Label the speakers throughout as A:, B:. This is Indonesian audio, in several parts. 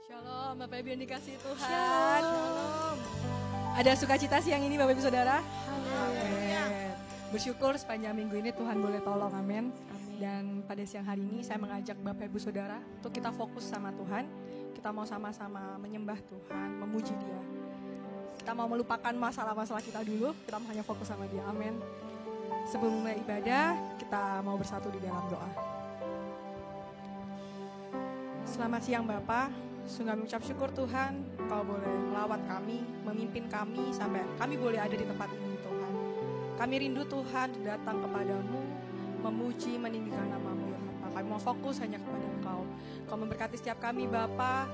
A: Shalom Bapak Ibu yang dikasihi Tuhan.
B: Shalom.
A: Ada sukacita siang ini Bapak Ibu Saudara?
B: Amin.
A: Bersyukur sepanjang minggu ini Tuhan boleh tolong, amin. Dan pada siang hari ini saya mengajak Bapak Ibu Saudara untuk kita fokus sama Tuhan. Kita mau sama-sama menyembah Tuhan, memuji Dia. Kita mau melupakan masalah-masalah kita dulu, kita mau hanya fokus sama Dia, amin. Sebelum mulai ibadah, kita mau bersatu di dalam doa. Selamat siang Bapak, sungguh mengucap syukur Tuhan, Kau boleh melawat kami, memimpin kami sampai kami boleh ada di tempat ini Tuhan. Kami rindu Tuhan datang kepadamu, memuji, meninggikan nama-Mu ya Bapak. Kami mau fokus hanya kepada Engkau. Kau memberkati setiap kami Bapak.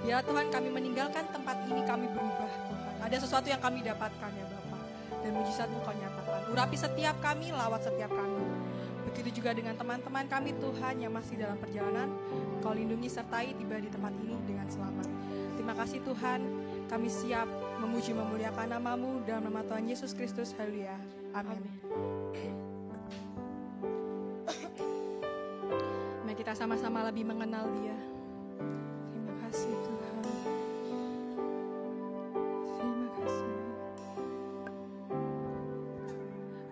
A: Ya Tuhan, kami meninggalkan tempat ini, kami berubah Tuhan. Ada sesuatu yang kami dapatkan ya Bapak. Dan mujizat-Mu Kau nyatakan. Urapi setiap kami, lawat setiap kami. Begitu juga dengan teman-teman kami Tuhan yang masih dalam perjalanan. Kau lindungi sertai tiba di tempat ini dengan selamat. Terima kasih Tuhan, kami siap memuji memuliakan nama-Mu dalam nama Tuhan Yesus Kristus. Haleluya. Amin. Mari kita sama-sama lebih mengenal Dia. Terima kasih Tuhan. Terima kasih.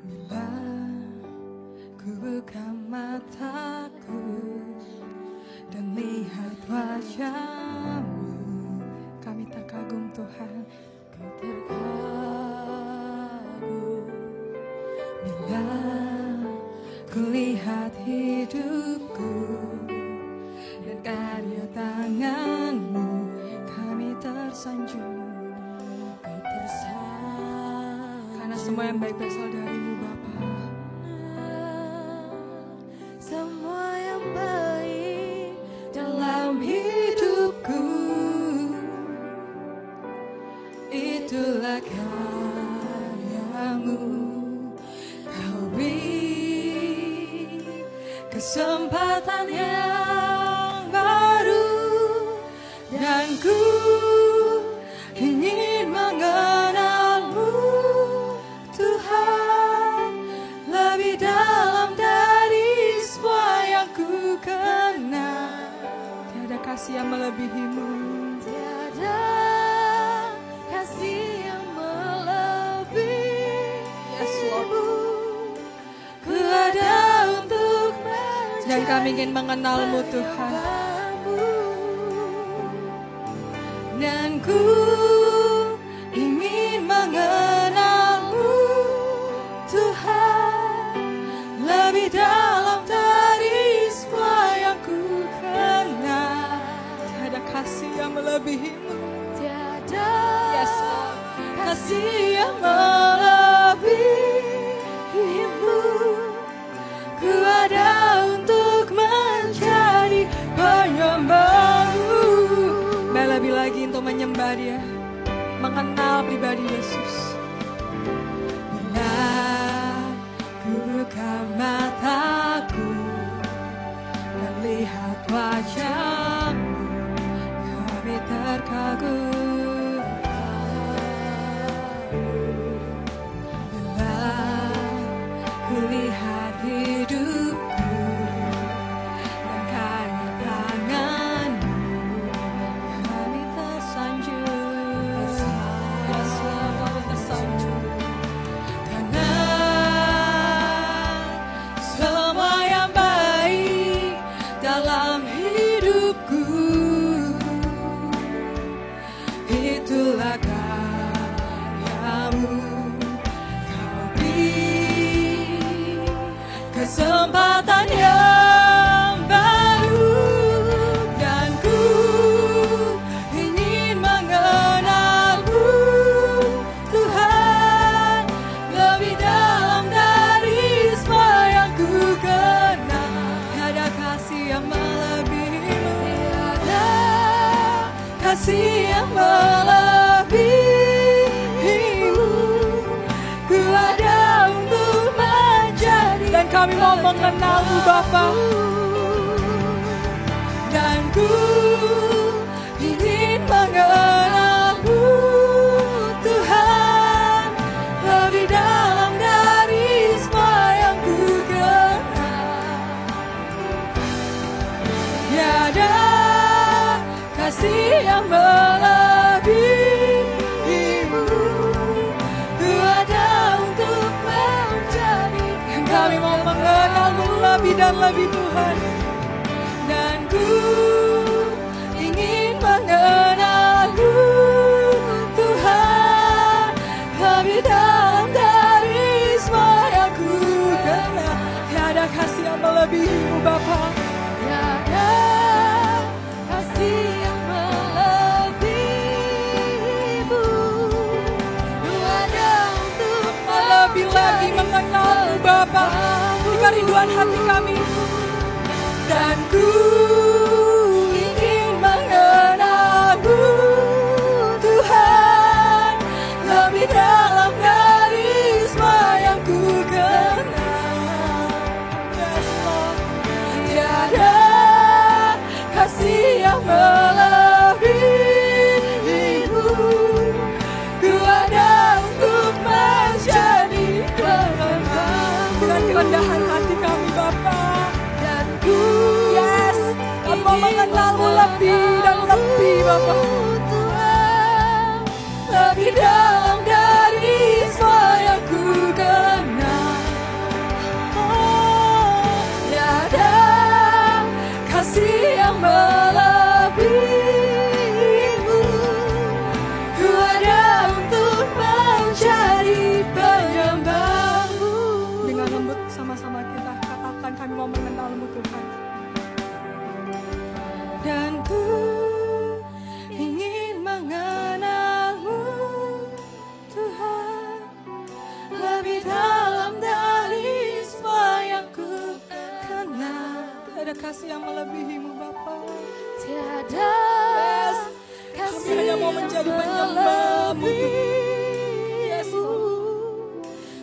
A: Bila ku buka mataku dan lihat wajah-Mu, kami terkagum Tuhan, ku terkagum. Bila ku lihat hidupku dan karya tangan-Mu, kami tersanjung, ku tersanjung. Karena semua yang baik berasal dari-Mu Bapa. Semua yang baik dalam hidupku, itulah karya-Mu. Kau beri kesempatan yang baru, dan ku ingin mengenal-Mu Tuhan lebih dalam dari semua yang ku kenal. Tiada kasih yang melebihi-Mu, tiada kasih yang melebihi-Mu. Ku ada untuk mencari, dan kami ingin mengenal-Mu Tuhan. Dan ku ingin mengenal-Mu Tuhan lebih dalam dari semua yang ku kenal. Tiada kasih yang melebihi-Mu, tiada kasih yang melebihi-Mu. Ku ada untuk menjadi penyembah-Mu. Lebih lagi untuk menyembah Dia, mengenal pribadi Yesus. Bila ku buka mataku dan lihat wajah-Mu, kami terkagum. Bila ku lihat hidupku dan karya tangan-Mu, kami tersanjung. Kami tersanjung. Karena semua yang baik dalam hidupku, itulah karya-Mu. Kau beri kesempatan yang baru, dan ku ingin mengenal-Mu Tuhan lebih dalam dari semua yang ku kenal. Tiada kasih yang melebihi-Mu, tiada kasih yang melebihi-Mu. Ku ada untuk menjadi, dan kami mau mengenal-Mu Bapa. Dan ku ingin mengenal-Mu Tuhan lebih dalam dari semua yang ku kenal. Tiada kasih yang melebihimu. Ku ada untuk menjadi. Kami mau mengenalmu lebih dan lebih Tuhan. Dan ku ingin mengenalmu Tuhan, lebih dalam dari semua yang ku kenal. Tiada kasih yang melebihimu Bapa. Tiada kasih yang melebihimu. Ku ada untuk lebih-lebih mengenalmu Bapa. Ini kerinduan hati kami. Dan ku ingin mengenalmu Tuhan, lebih dalam dari semua yang ku kenal. Yes, Lord. Tiada kasih yang melebihimu. Ku ada untuk menjadi pengembang. Dengan kerendahan hati kami Bapa. Yes, kami mau mengenalmu lebih dan lebih Bapa. Lebih dalam dari semua yang ku kenal. Oh, tiada kasih yang melebihimu. Ku ada untuk menjadi penyembahmu. Dengan lembut sama-sama kita katakan kami mau mengenalmu Tuhan. Dan ku ingin mengenalmu Tuhan, lebih dalam dari semua yang ku kenal. Tiada kasih yang melebihimu Bapa. Tiada kasih. Kami hanya mau menjadi penyembahmu. Yes,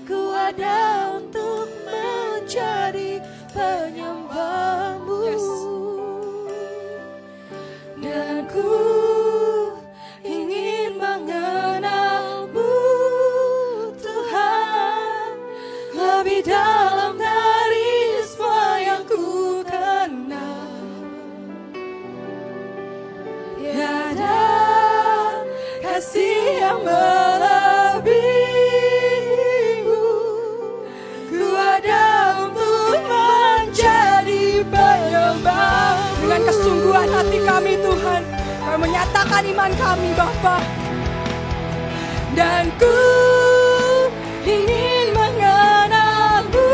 A: ku ada untuk menjadi penyembahmu. Yes. Dan ku ingin mengenalmu Tuhan, lebih dalam dari semua yang ku kenal. Tiada kasih yang melebihimu. Ku ada untuk menjadi penyembah. Dengan kesungguhan hati kami Tuhan, kami menyatakan iman kami Bapa. Dan ku ingin mengenalmu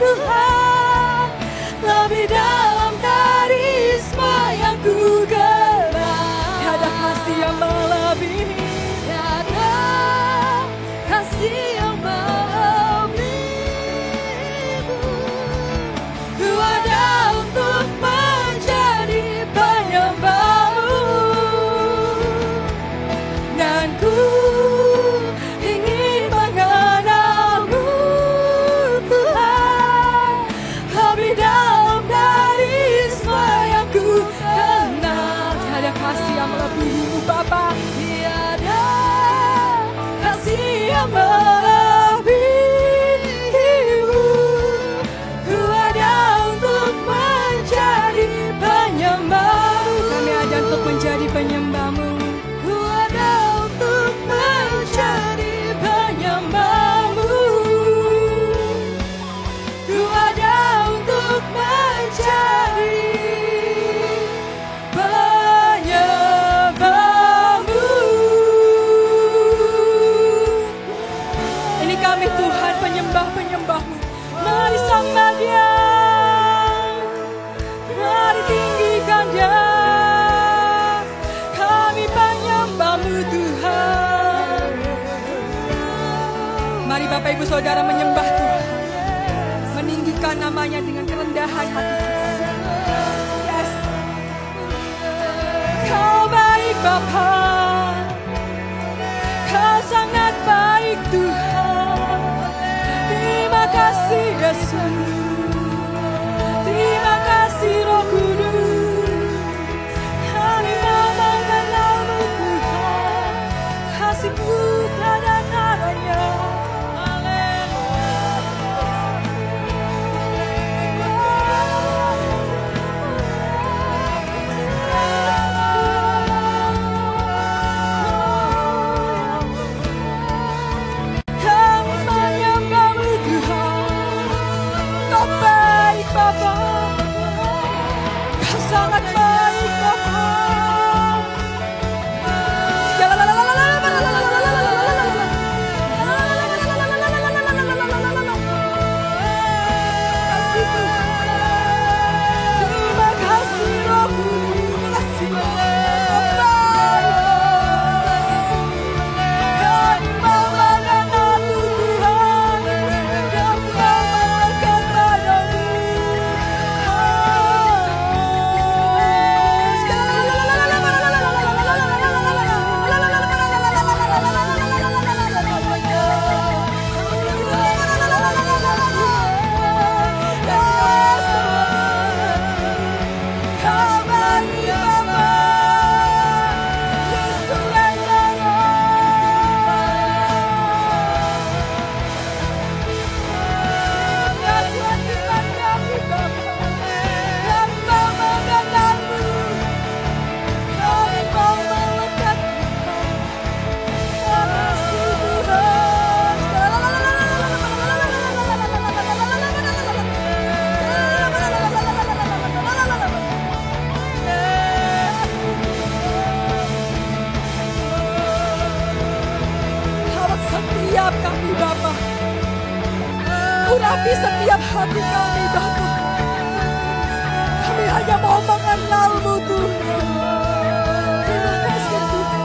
A: Tuhan, lebih dalam dari semua yang ku kenal. Tiada kasih yang melebihi. Tiada kasih yang melebihimu. Ku ada untuk menjadi penyembahmu. Dan ku ingin mengenalmu Tuhan, lebih dalam dari semua yang ku kenal. Tiada kasih yang melebihimu Bapa. Tiada kasih yang melebihimu. Ku ada untuk menjadi penyembahmu. Kami ada untuk menjadi penyembahmu. Ku ada untuk menjadi penyembahmu. Ku ada untuk menjadi penyembahmu. Ini kami Tuhan, penyembah-penyembahmu. Mari sembah Dia, mari tinggikan Dia. Kami penyembahmu Tuhan. Mari Bapak Ibu Saudara menyembah Tuhan, meninggikan namanya dengan kerendahan hati kita. Yes. Kau baik Bapa, Kau sangat baik Tuhan. Terima kasih Yesus, terima kasih Roh Kudus. Kami mau mengenalmu Tuhan, kasih-Mu tiada taranya. urapi setiap hati kami Bapa. Kami hanya mau mengenal-Mu Tuhan. Terima kasih Tuhan.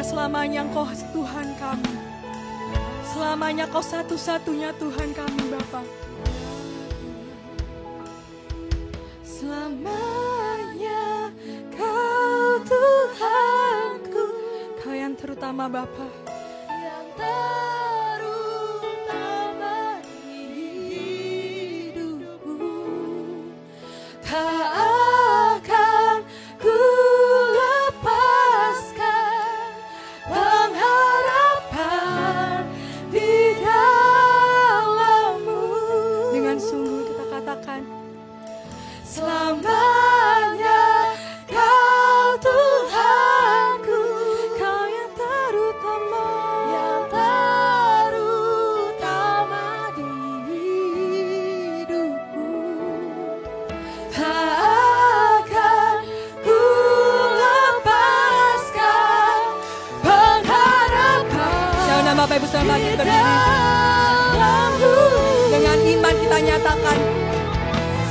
A: Selamanya Engkau Tuhan kami. Selamanya Kau satu-satunya Tuhan kami Bapa. Selamanya Kau Tuhanku. Kau yang terutama Bapa. Yang terutama di hidupku. Tak akan ku lepaskan pengharapan di dalam-Mu. Dengan sungguh kita katakan, selamanya Kau Tuhanku, Kau yang terutama di hidupku. Tak akan ku lepaskan pengharapan. Siapa nama Bapak Ibu Saudara bangkit berdiri. Dengan iman kita nyatakan,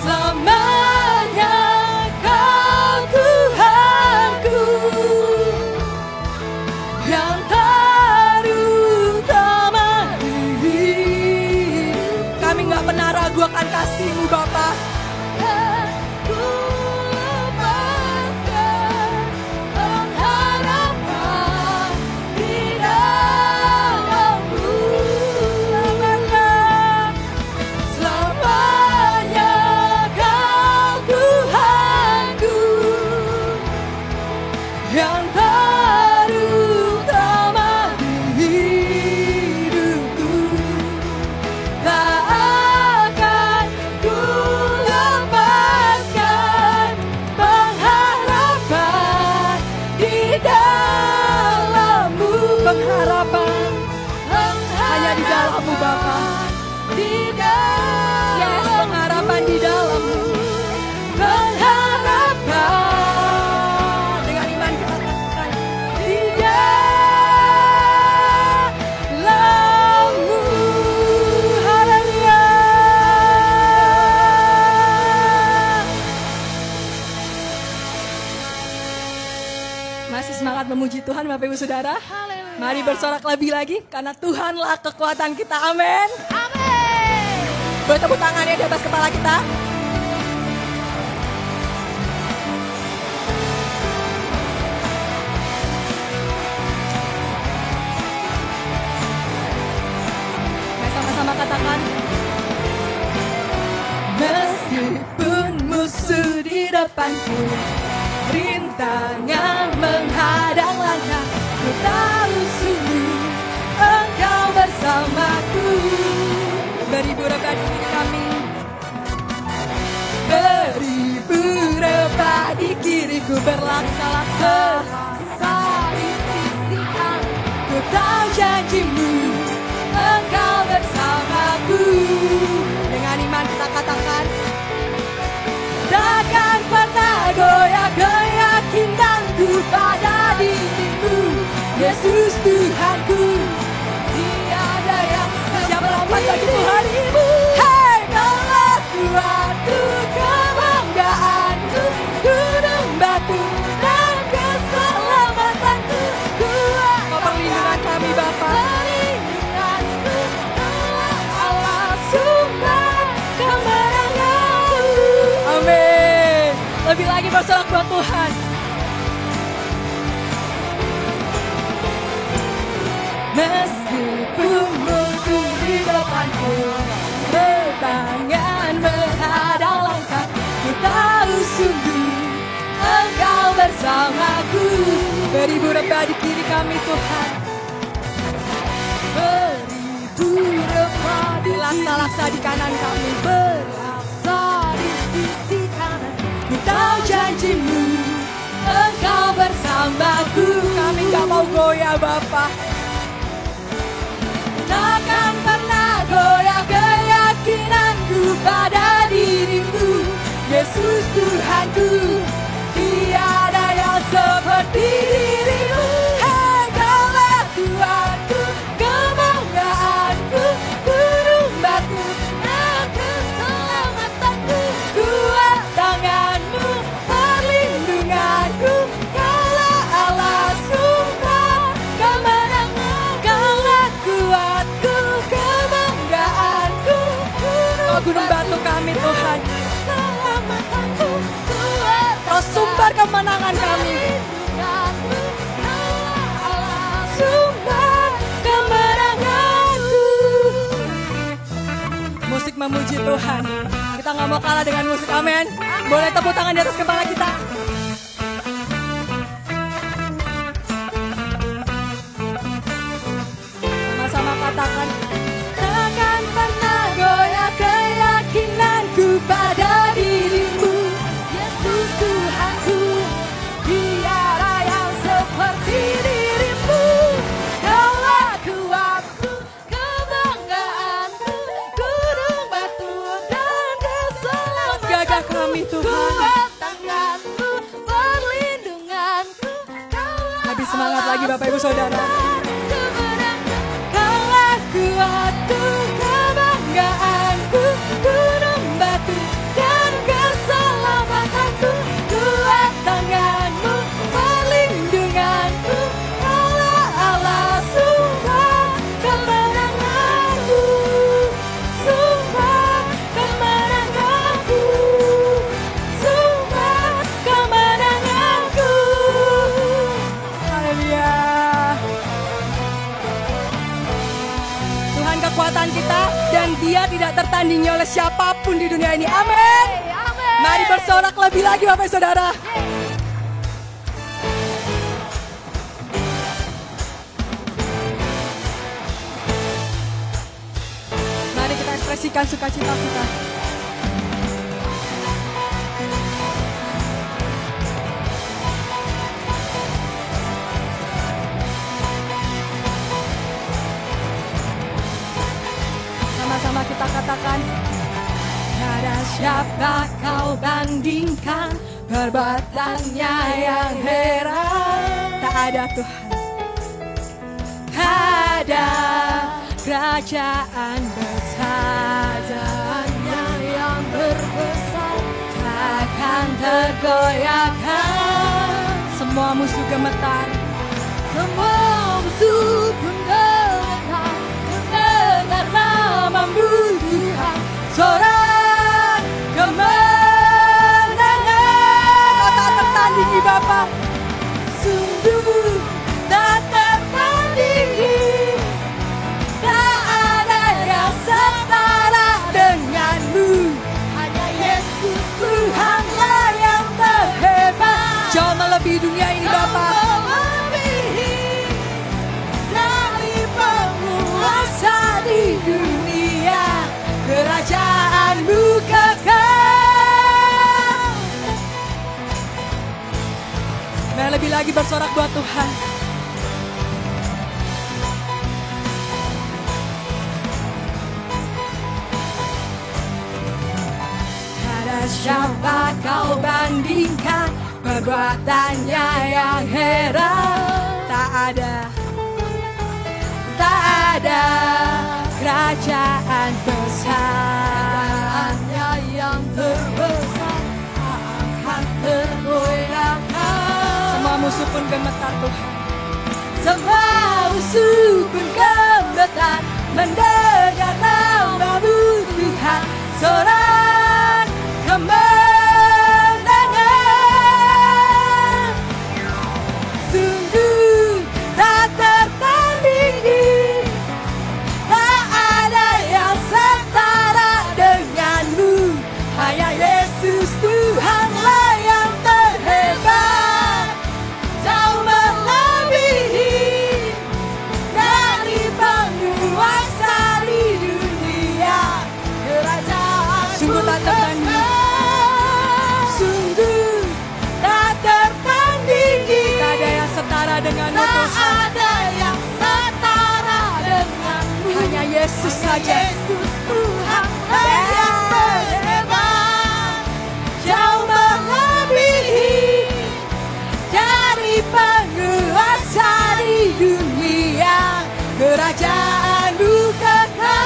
A: selamanya Kau Tuhanku, yang terutama di hidup. Kami gak pernah ragu akan kasih-Mu Bapa. Memuji Tuhan Bapak Ibu Saudara. Haleluya. Mari bersorak lebih lagi karena Tuhanlah kekuatan kita. Amin. Amin. Boleh tepuk tangannya di atas kepala kita. Mari sama-sama katakan, meskipun musuh di depanku, rintangan menghadang langkah, ku tahu sungguh Engkau bersamaku. Beribu rebah di kiri kami, beribu rebah di kiriku, berlaksa-laksa di sisi kanan. Ku tahu janji-Mu, Engkau bersamaku. Dengan iman kita katakan, takkan pernah goyah keyakinanku pada dirimu, Yesus Tuhanku. Tiada yang siap melompat bagi Tuhan-Mu. Hei, Kaulah Tuhanku, kebanggaanku, gunung batu dan keselamatanku. Kau perlindungan kami Bapa. Perlindunganku, Allah sumber kemenanganku. Amin. Lebih lagi bersorak buat Tuhan. Meskipun musuh di depanku, rintangan menghadang langkah, ku tahu sungguh Engkau bersamaku. Beribu rebah di kiri kami Tuhan. Laksa-laksa di kanan kami,
B: berlaksa di sisi kanan. Ku tahu janjimu, Engkau bersamaku.
A: kami gak mau goyah Bapa.
B: Takkan pernah goyah keyakinanku pada dirimu, Yesus Tuhanku. Tiada yang seperti dirimu. Engkaulah Tuhanku, kebanggaanku, gunung batu dan keselamatanku. Kuat tanganmu, perlindunganku. Kaulah Allah sumber kemenangan. Kaulah kuatku, kebanggaanku,
A: Oh gunung batu kami Tuhan,
B: keselamatanku. Kuat
A: oh sumber kemenangan kami.
B: perlindunganmu. Kaulah Allah sumber kemenanganku.
A: Musik memuji Tuhan. Kita gak mau kalah dengan musik, amin. Boleh tepuk tangan di atas kepala kita. Sama-sama katakan,
B: Takkan pernah goyah keyakinanku pada dirimu, Yesus Tuhanku. Tiada yang seperti dirimu. Kaulah kuatku, kebanggaanku, gunung batu dan keselamatanku.
A: gagah kami Tuhan.
B: Kuat tanganku, perlindunganku. Kaulah
A: Lebih semangat lagi Bapak Ibu Saudara.
B: Kaulah kuatku, kebanggaanku, gunung batu dan keselamatanku. Kuat tanganmu, perlindunganku. Kaulah Allah sumber kemenanganku, sumber kemenanganku, sumber kemenanganku.
A: Haleluya. Tuhan kekuatan kita dan Dia tidak tertandingi oleh siapapun di dunia ini. Amin. Mari bersorak lebih lagi Bapak Ibu Saudara. Mari kita ekspresikan sukacita kita. Sama-sama kita katakan,
B: Tiada siapa kau bandingkan, perbuatannya yang heran.
A: tak ada Tuhan.
B: Ada kerajaan besarnya yang berbesar, takkan tergoyahkan.
A: Semua musuh gemetar.
B: Semua musuh pun gemetar mendengar namamu Tuhan. Sorak kemenangan.
A: Kau tak tertandingi Bapa.
B: Sungguh tak tertandingi. Tak ada yang setara denganmu. Hanya Yesus Tuhanlah yang terhebat.
A: Jauh melebihi dunia ini Bapa.
B: Melebihi dari penguasa di dunia. Kerajaanmu kekal.
A: Mari lebih lagi bersorak buat Tuhan.
B: Ada siapa kau bandingkan, perbuatannya yang heran.
A: Tak ada.
B: Tak ada kerajaan besarnya yang terbesar, akan tergoyahkan.
A: Semua musuh pun gemetar Tuhan.
B: Semua musuh pun gemetar mendengar namamu Tuhan. Sorak kemenangan. Sungguh tak tertandingi. Tak ada yang setara denganmu. Hanya Yesus Tuhanlah yang terhebat. Jauh melebihi dari penguasa Yesus Tuhan yang terhebat, jauh melebihi dari penguasa di dunia, kerajaan-Mu kekal.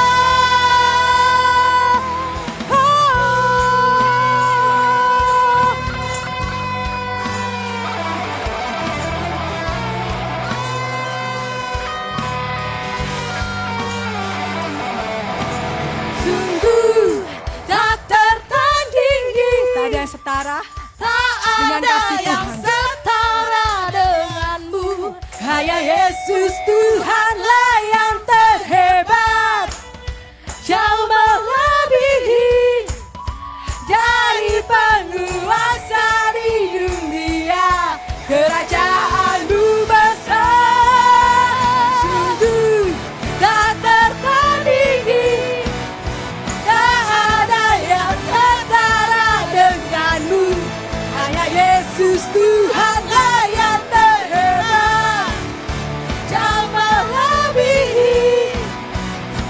B: Sungguh tak tertandingi,
A: Tak ada yang setara
B: tak
A: dengan
B: ada
A: kasih
B: yang
A: Tuhan.
B: setara denganmu. Hanya Yesus Tuhanlah yang terhebat, jauh melebihi dari penguasa di dunia, kerajaan-Mu besar. Sungguh tak tertandingi, tak ada yang setara denganmu. Hanya Yesus Tuhanlah yang terhebat, jauh melebihi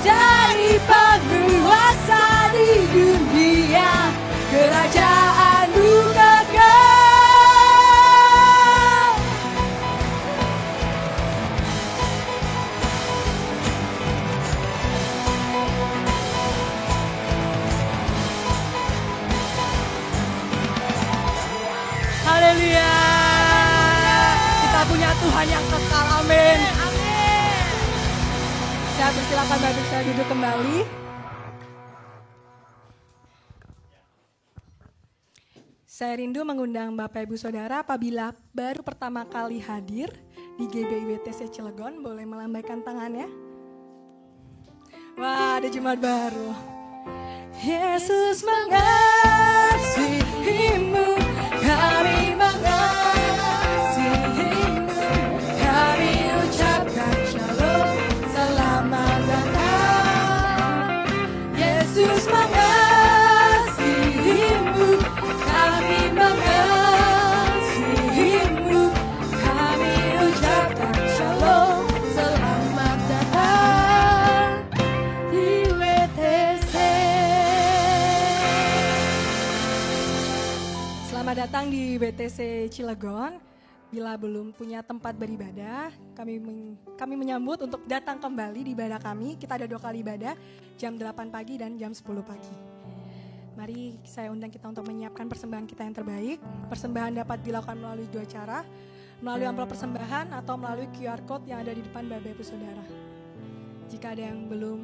B: dari penguasa di dunia, kerajaan-Mu kekal. Haleluya.
A: Kita punya Tuhan yang kekal, amin. Saya persilakan Bapak bisa duduk kembali. Saya rindu mengundang Bapak Ibu Saudara apabila baru pertama kali hadir di GBI WTC Cilegon, boleh melambaikan tangannya. Wah, ada jemaat baru.
B: Yesus mengasihimu, kami mengasihimu, kami ucapkan shalom, selamat datang. Yesus mengasihimu, kami mengasihimu, kami ucapkan shalom, selamat datang di WTC.
A: Selamat datang di WTC Cilegon. Bila belum punya tempat beribadah, kami menyambut untuk datang kembali di ibadah kami. Kita ada 2 kali ibadah, jam 8 pagi dan jam 10 pagi. Mari saya undang kita untuk menyiapkan persembahan kita yang terbaik. Persembahan dapat dilakukan melalui 2 cara, melalui amplop persembahan atau melalui QR Code yang ada di depan Bapak Ibu Saudara. Jika ada yang belum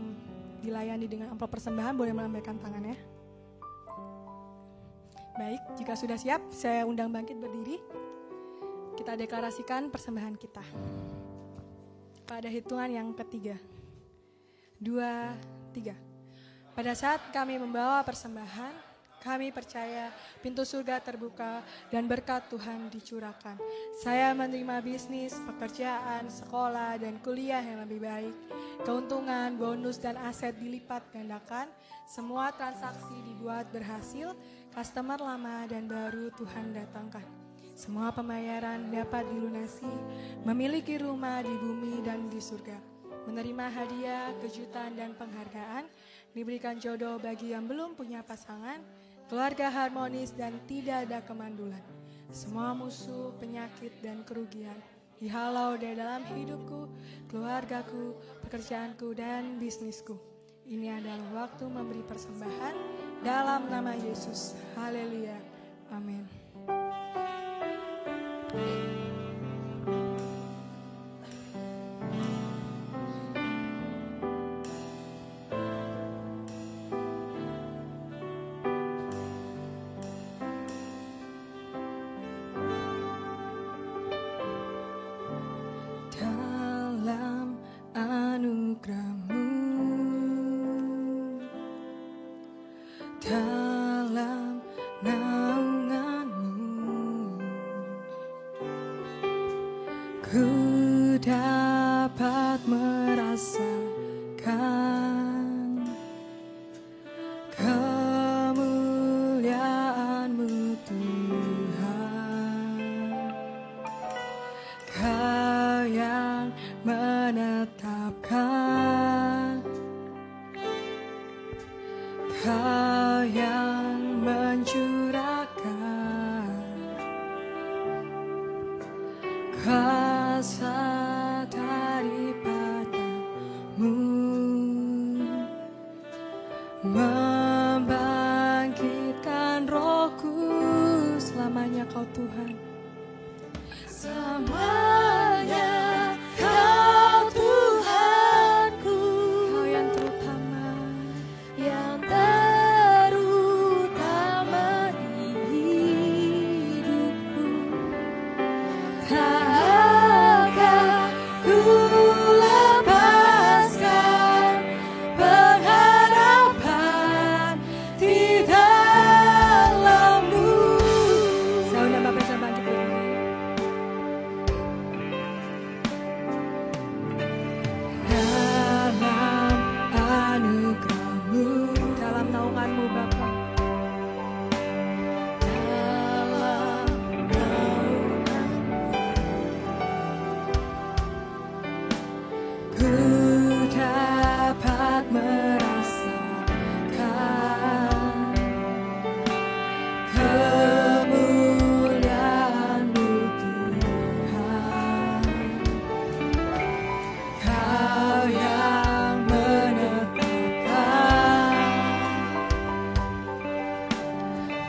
A: dilayani dengan amplop persembahan, boleh melambaikan tangannya. Baik, jika sudah siap, saya undang bangkit berdiri. Kita deklarasikan persembahan kita. Pada hitungan yang ketiga, 2, 3. Pada saat kami membawa persembahan, kami percaya pintu surga terbuka dan berkat Tuhan dicurahkan. Saya menerima bisnis, pekerjaan, sekolah, dan kuliah yang lebih baik. Keuntungan, bonus, dan aset dilipat gandakan. Semua transaksi dibuat berhasil. Customer lama dan baru Tuhan datangkan. Semua pembayaran dapat dilunasi. Memiliki rumah di bumi dan di surga. Menerima hadiah, kejutan, dan penghargaan. Diberikan jodoh bagi yang belum punya pasangan. Keluarga harmonis dan tidak ada kemandulan. Semua musuh, penyakit, dan kerugian dihalau dari dalam hidupku, keluargaku, pekerjaanku, dan bisnisku. Ini adalah waktu memberi persembahan dalam nama Yesus. Haleluya. Amin.
B: Dalam anugerah-Mu, dalam naungan-Mu, ku dapat merasakan kemuliaan-Mu Tuhan. Kau yang menetapkan kuasa daripadamu membangkitkan rohku. Selamanya Kau Tuhan, selamanya Kau Tuhanku, Kau yang terutama, yang terutama di hidupku. Tak akan ku lepaskan pengharapan di dalam-Mu. Saya undang Bapak bisa bangkit berdiri. Dalam anugerah-Mu, dalam naungan-Mu Bapa, dalam naungan-Mu ku dapat merasakan kemuliaan-Mu Tuhan. Kau yang menetapkan,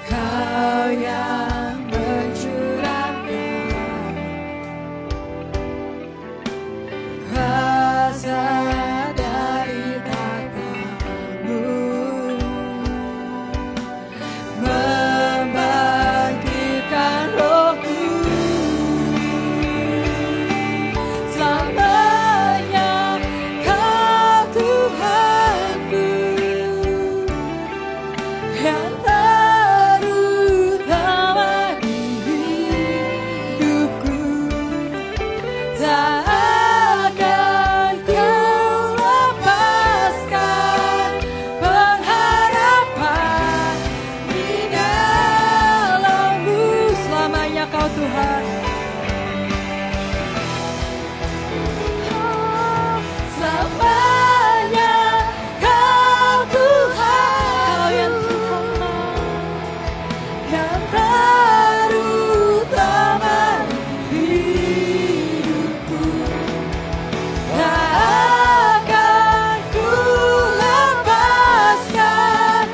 B: Kau yang mencurahkan kuasa dari tahta-Mu, membangkitkan rohku. Selamanya Kau Tuhanku, yang terutama di hidupku. Tak akan ku lepaskan pengharapan di dalam-Mu. Selamanya Kau Tuhan, selamanya Kau Tuhan, Kau yang terutama, yang terutama di hidupku. Tak akan ku lepaskan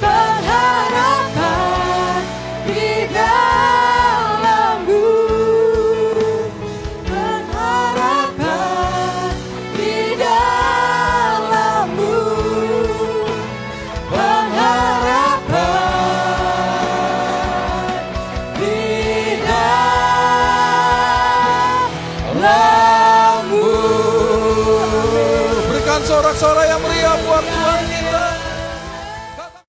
B: pengharapan di dalam-Mu, pengharapan di dalam-Mu, pengharapan di dalam-Mu.
C: Berikan sorak-sorai yang meriah buat Tuhan kita.